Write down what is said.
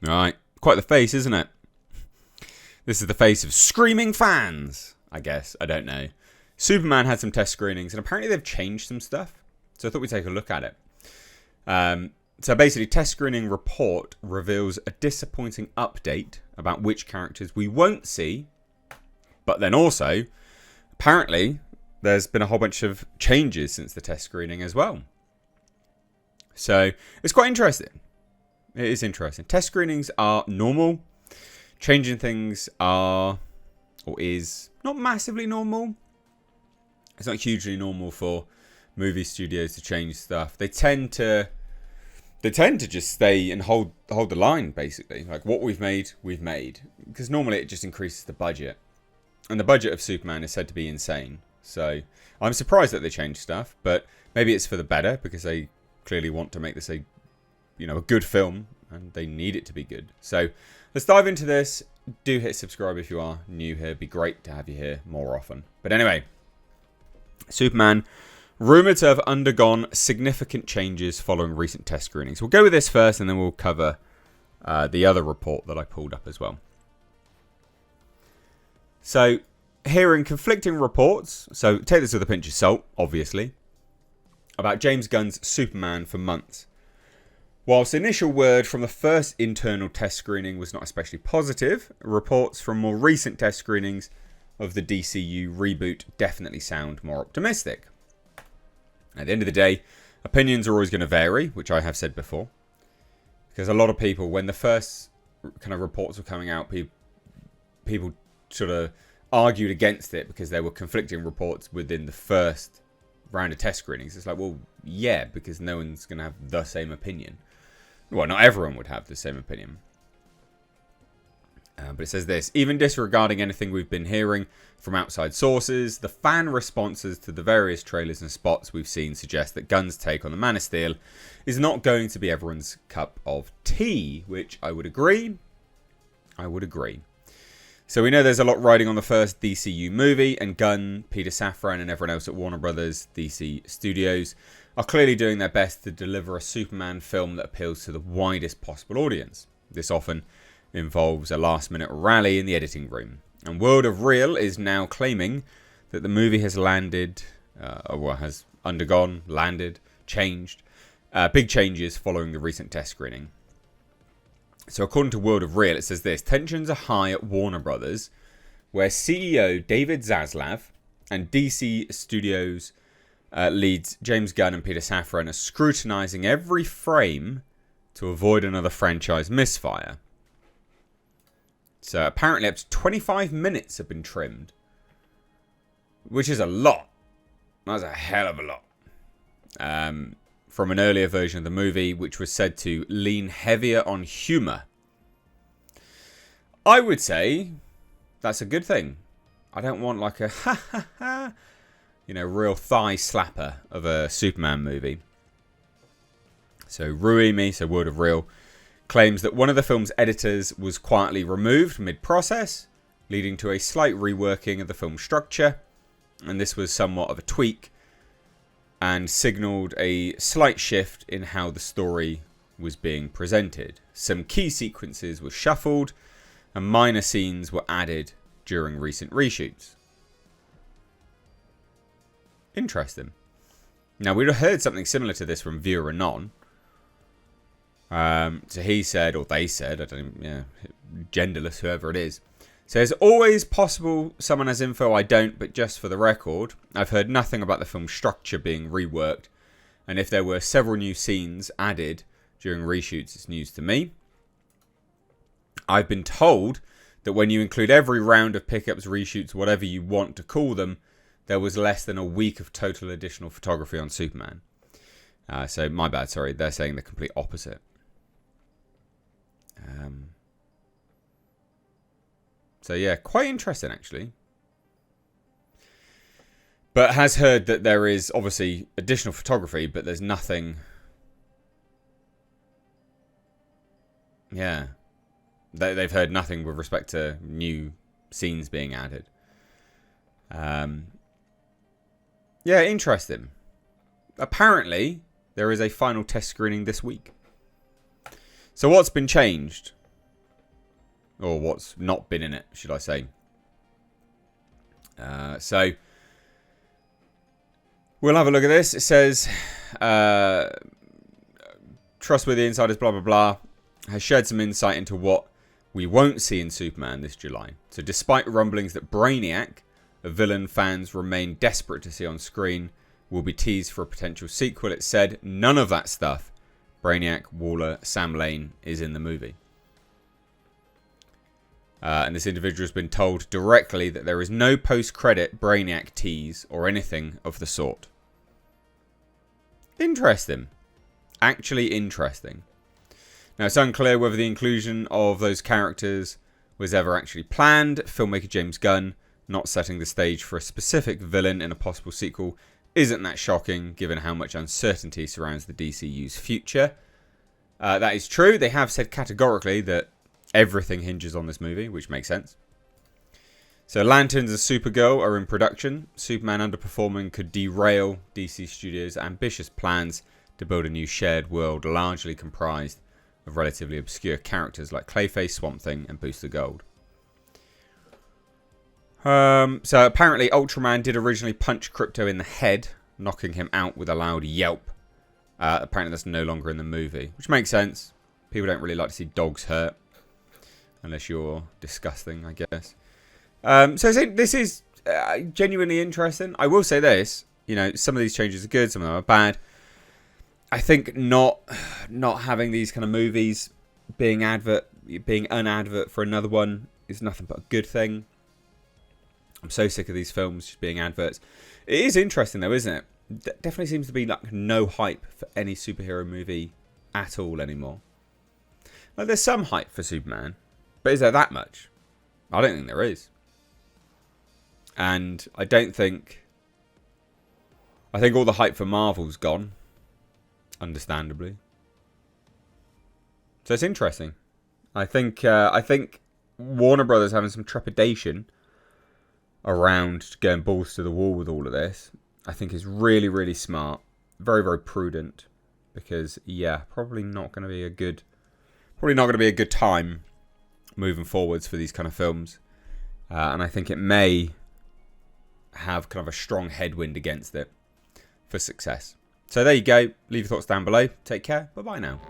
Right. Quite the face, isn't it? This is the face of screaming fans, I guess. I don't know. Superman had some test screenings, and apparently they've changed some stuff. So I thought we'd take a look at it. So basically, test screening report reveals a disappointing update about which characters we won't see. But then also, apparently, there's been a whole bunch of changes since the test screening as well. So it's quite interesting. It is interesting. Test screenings are normal. Changing things are, or is, not massively normal. It's not hugely normal for movie studios to change stuff. They tend to just stay and hold the line, basically. Like, what we've made. Because normally it just increases the budget. And the budget of Superman is said to be insane. So I'm surprised that they changed stuff, but maybe it's for the better, because they clearly want to make this a good film, and they need it to be good. So let's dive into this. Do hit subscribe if you are new here. It'd be great to have you here more often. But anyway, Superman, rumoured to have undergone significant changes following recent test screenings. We'll go with this first, and then we'll cover the other report that I pulled up as well. So, hearing conflicting reports, so take this with a pinch of salt, obviously, about James Gunn's Superman for months. Whilst the initial word from the first internal test screening was not especially positive, reports from more recent test screenings of the DCU reboot definitely sound more optimistic. At the end of the day, opinions are always going to vary, which I have said before. Because a lot of people, when the first kind of reports were coming out, people sort of argued against it because there were conflicting reports within the first round of test screenings. It's like, well, yeah, because no one's going to have the same opinion. Well, not everyone would have the same opinion. But it says this: even disregarding anything we've been hearing from outside sources, the fan responses to the various trailers and spots we've seen suggest that Gunn's take on the Man of Steel is not going to be everyone's cup of tea, which I would agree. So we know there's a lot riding on the first DCU movie, and Gunn, Peter Safran, and everyone else at Warner Brothers DC Studios are clearly doing their best to deliver a Superman film that appeals to the widest possible audience. This often involves a last-minute rally in the editing room. And World of Real is now claiming that the movie has changed big changes following the recent test screening. So according to World of Real, it says this: tensions are high at Warner Brothers, where CEO David Zaslav and DC Studios leads James Gunn and Peter Safran are scrutinizing every frame to avoid another franchise misfire. So apparently up to 25 minutes have been trimmed, which is a lot. That's a hell of a lot. From an earlier version of the movie, which was said to lean heavier on humour. I would say that's a good thing. I don't want like a real thigh slapper of a Superman movie. So Ruimi, so World of Real, claims that one of the film's editors was quietly removed mid-process, leading to a slight reworking of the film's structure, and this was somewhat of a tweak and signalled a slight shift in how the story was being presented. Some key sequences were shuffled, and minor scenes were added during recent reshoots. Interesting. Now, we'd have heard something similar to this from Viewer Anon. So he said, or they said, I don't know, genderless, whoever it is, says, always possible someone has info I don't, but just for the record, I've heard nothing about the film's structure being reworked, and if there were several new scenes added during reshoots, it's news to me. I've been told that when you include every round of pickups, reshoots, whatever you want to call them, there was less than a week of total additional photography on Superman. So my bad, sorry, they're saying the complete opposite. So yeah, quite interesting actually. But has heard that there is obviously additional photography, but there's nothing. Yeah. They've heard nothing with respect to new scenes being added. Yeah, interesting. Apparently, there is a final test screening this week. So what's been changed? or what's not been in it, should I say. So we'll have a look at this. It says, trustworthy insiders, blah, blah, blah, has shared some insight into what we won't see in Superman this July. So despite rumblings that Brainiac, a villain fans remain desperate to see on screen, will be teased for a potential sequel, it said none of that stuff, Brainiac, Waller, Sam Lane, is in the movie. And this individual has been told directly that there is no post-credit Brainiac tease or anything of the sort. Interesting. Actually interesting. Now, it's unclear whether the inclusion of those characters was ever actually planned. Filmmaker James Gunn not setting the stage for a specific villain in a possible sequel isn't that shocking, given how much uncertainty surrounds the DCU's future. That is true. They have said categorically that everything hinges on this movie, which makes sense. So Lanterns and Supergirl are in production. Superman underperforming could derail DC Studios' ambitious plans to build a new shared world largely comprised of relatively obscure characters like Clayface, Swamp Thing, and Booster Gold. So apparently Ultraman did originally punch Krypto in the head, knocking him out with a loud yelp. Apparently that's no longer in the movie, which makes sense. People don't really like to see dogs hurt. Unless you're disgusting, I guess. So this is genuinely interesting. I will say this. You know, some of these changes are good, some of them are bad. I think not having these kind of movies being an advert for another one is nothing but a good thing. I'm so sick of these films just being adverts. It is interesting though, isn't it? Definitely seems to be like no hype for any superhero movie at all anymore. Like, there's some hype for Superman, but is there that much? I don't think there is. And I think all the hype for Marvel's gone, understandably. So it's interesting. I think Warner Brothers having some trepidation around going balls to the wall with all of this, I think is really, really smart. Very, very prudent. Because, yeah, probably not going to be a good time moving forwards for these kind of films. And I think it may have kind of a strong headwind against it for success. So there you go. Leave your thoughts down below. Take care. Bye-bye now.